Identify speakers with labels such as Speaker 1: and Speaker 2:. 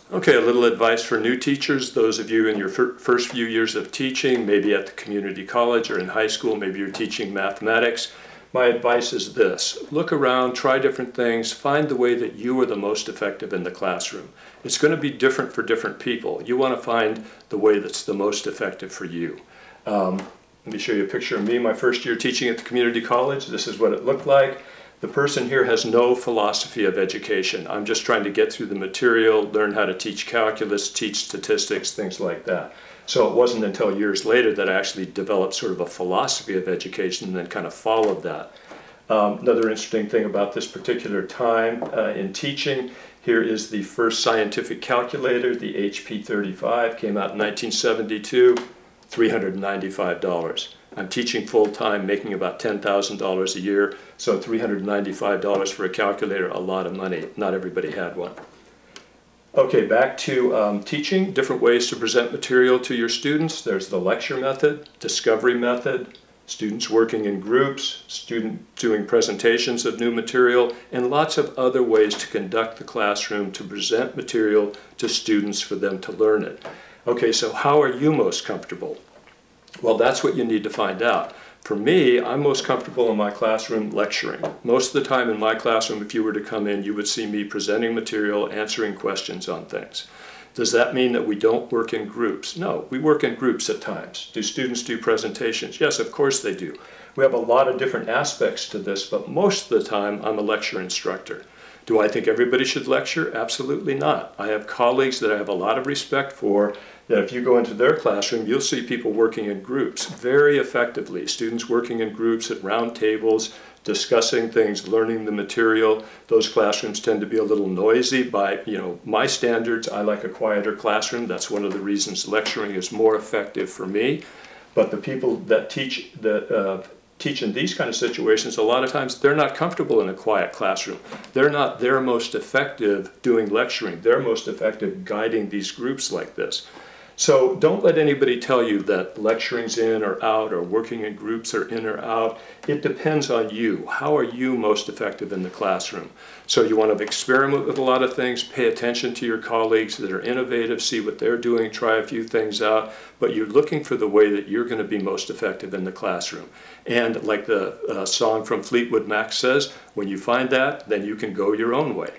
Speaker 1: Okay, a little advice for new teachers, those of you in your first few years of teaching, maybe at the community college or in high school, maybe you're teaching mathematics. My advice is this: look around, try different things, find the way that you are the most effective in the classroom. It's going to be different for different people. You want to find the way that's the most effective for you. Let me show you a picture of me my first year teaching at the community college. This is what it looked like. The person here has no philosophy of education. I'm just trying to get through the material, learn how to teach calculus, teach statistics, things like that. So it wasn't until years later that I actually developed sort of a philosophy of education and then kind of followed that. Another interesting thing about this particular time in teaching, here is the first scientific calculator, the HP 35, came out in 1972, $395. I'm teaching full-time, making about $10,000 a year, so $395 for a calculator, a lot of money. Not everybody had one. Okay, back to teaching, different ways to present material to your students. There's the lecture method, discovery method, students working in groups, student doing presentations of new material, and lots of other ways to conduct the classroom to present material to students for them to learn it. Okay, so how are you most comfortable? Well, that's what you need to find out. For me, I'm most comfortable in my classroom lecturing. Most of the time in my classroom, if you were to come in, you would see me presenting material, answering questions on things. Does that mean that we don't work in groups? No, we work in groups at times. Do students do presentations? Yes, of course they do. We have a lot of different aspects to this, but most of the time I'm a lecture instructor. Do I think everybody should lecture? Absolutely not. I have colleagues that I have a lot of respect for, that if you go into their classroom, you'll see people working in groups very effectively. Students working in groups at round tables, discussing things, learning the material. Those classrooms tend to be a little noisy by, my standards. I like a quieter classroom. That's one of the reasons lecturing is more effective for me. But the people that teach in these kind of situations, a lot of times they're not comfortable in a quiet classroom. They're not their most effective doing lecturing. They're most effective guiding these groups like this. So don't let anybody tell you that lecturing's in or out or working in groups are in or out. It depends on you. How are you most effective in the classroom? So you want to experiment with a lot of things, pay attention to your colleagues that are innovative, see what they're doing, try a few things out, but you're looking for the way that you're going to be most effective in the classroom. And like the song from Fleetwood Mac says, when you find that, then you can go your own way.